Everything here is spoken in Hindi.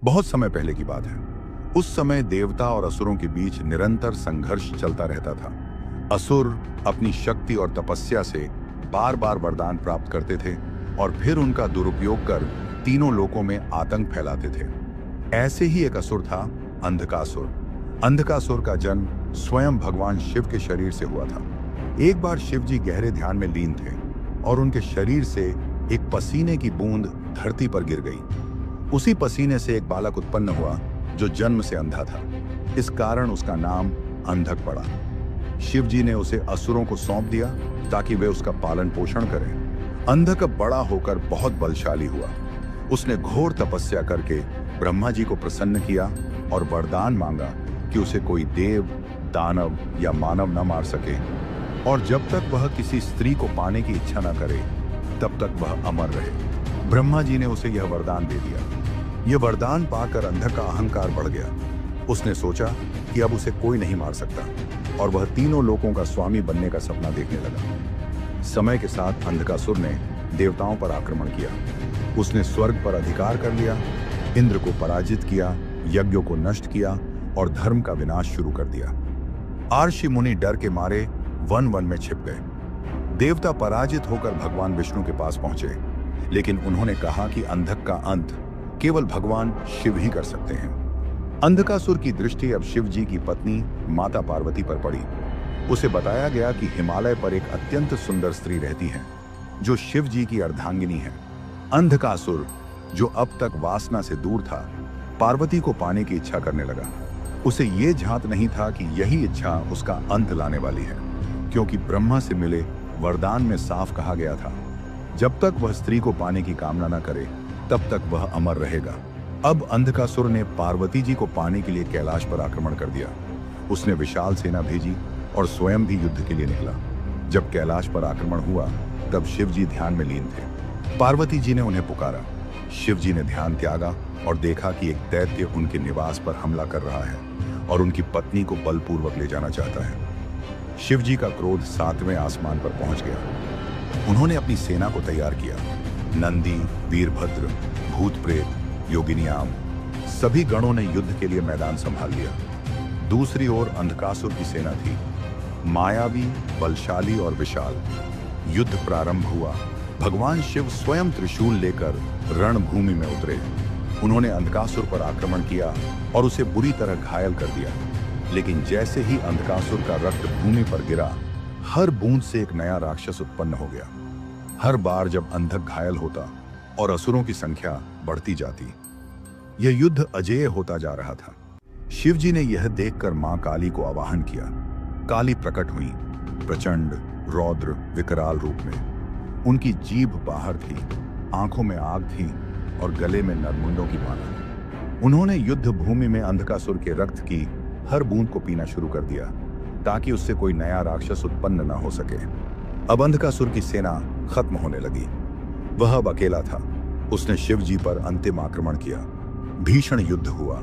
बहुत समय पहले की बात है। उस समय देवता और असुरों के बीच निरंतर संघर्ष चलता रहता था। असुर अपनी शक्ति और तपस्या से बार बार वरदान प्राप्त करते थे और फिर उनका दुरुपयोग कर तीनों लोकों में आतंक फैलाते थे। ऐसे ही एक असुर था, अंधकासुर। अंधकासुर का जन्म स्वयं भगवान शिव के शरीर से हुआ था। एक बार शिव जी गहरे ध्यान में लीन थे और उनके शरीर से एक पसीने की बूंद धरती पर गिर गई। उसी पसीने से एक बालक उत्पन्न हुआ जो जन्म से अंधा था। इस कारण उसका नाम अंधक पड़ा। शिव जी ने उसे असुरों को सौंप दिया ताकि वे उसका पालन पोषण करें। अंधक बड़ा होकर बहुत बलशाली हुआ। उसने घोर तपस्या करके ब्रह्मा जी को प्रसन्न किया और वरदान मांगा कि उसे कोई देव, दानव या मानव न मार सके और जब तक वह किसी स्त्री को पाने की इच्छा न करे तब तक वह अमर रहे। ब्रह्मा जी ने उसे यह वरदान दे दिया। यह वरदान पाकर अंधक का अहंकार बढ़ गया। उसने सोचा कि अब उसे कोई नहीं मार सकता और वह तीनों लोकों का स्वामी बनने का सपना देखने लगा। समय के साथ अंधकासुर ने देवताओं पर आक्रमण किया। उसने स्वर्ग पर अधिकार कर लिया, इंद्र को पराजित किया, यज्ञों को नष्ट किया और धर्म का विनाश शुरू कर दिया। आर्षि मुनि डर के मारे वन वन में छिप गए। देवता पराजित होकर भगवान विष्णु के पास पहुंचे, लेकिन उन्होंने कहा कि अंधक का अंत केवल भगवान शिव ही कर सकते हैं। अंधकासुर की दृष्टि अब शिव जी की पत्नी माता पार्वती पर पड़ी। उसे बताया गया कि हिमालय पर एक अत्यंत सुंदर स्त्री रहती है जो शिव जी की अर्धांगिनी है। अंधकासुर, जो अब तक वासना से दूर था, पार्वती को पाने की इच्छा करने लगा। उसे ये झांत नहीं था कि यही इच्छा उसका अंत लाने वाली है, क्योंकि ब्रह्मा से मिले वरदान में साफ कहा गया था, जब तक वह स्त्री को पाने की कामना न करे तब तक वह अमर रहेगा। अब अंधकासुर ने पार्वती जी को पाने के लिए कैलाश पर आक्रमण कर दिया। उसने विशाल सेना भेजी और स्वयं भी युद्ध के लिए निकला। जब कैलाश पर आक्रमण हुआ तब शिव जी ध्यान में लीन थे। पार्वती जी ने उन्हें पुकारा। शिव जी ने ध्यान त्यागा और देखा कि एक दैत्य उनके निवास पर हमला कर रहा है और उनकी पत्नी को बलपूर्वक ले जाना चाहता है। शिव जी का क्रोध 7वें आसमान पर पहुंच गया। उन्होंने अपनी सेना को तैयार किया। नंदी, वीरभद्र, भूत प्रेत, योगिनियाम, सभी गणों ने युद्ध के लिए मैदान संभाल लिया। दूसरी ओर अंधकासुर की सेना थी, मायावी, बलशाली और विशाल। युद्ध प्रारंभ हुआ। भगवान शिव स्वयं त्रिशूल लेकर रणभूमि में उतरे। उन्होंने अंधकासुर पर आक्रमण किया और उसे बुरी तरह घायल कर दिया। लेकिन जैसे ही अंधकासुर का रक्त भूमि पर गिरा, हर बूंद से एक नया राक्षस उत्पन्न हो गया। हर बार जब अंधक घायल होता और असुरों की संख्या बढ़ती जाती, यह युद्ध अजेय होता जा रहा था। शिव जी ने यह देखकर मां काली को आवाहन किया। काली प्रकट हुई, प्रचंड, रौद्र, विकराल रूप में। उनकी जीभ बाहर थी, आंखों में आग थी और गले में नरमुंडों की माला। उन्होंने युद्ध भूमि में अंधकासुर के रक्त की हर बूंद को पीना शुरू कर दिया ताकि उससे कोई नया राक्षस उत्पन्न न हो सके। अब अंधकासुर की सेना खत्म होने लगी। वह अब अकेला था। उसने शिव जी पर अंतिम आक्रमण किया। भीषण युद्ध हुआ।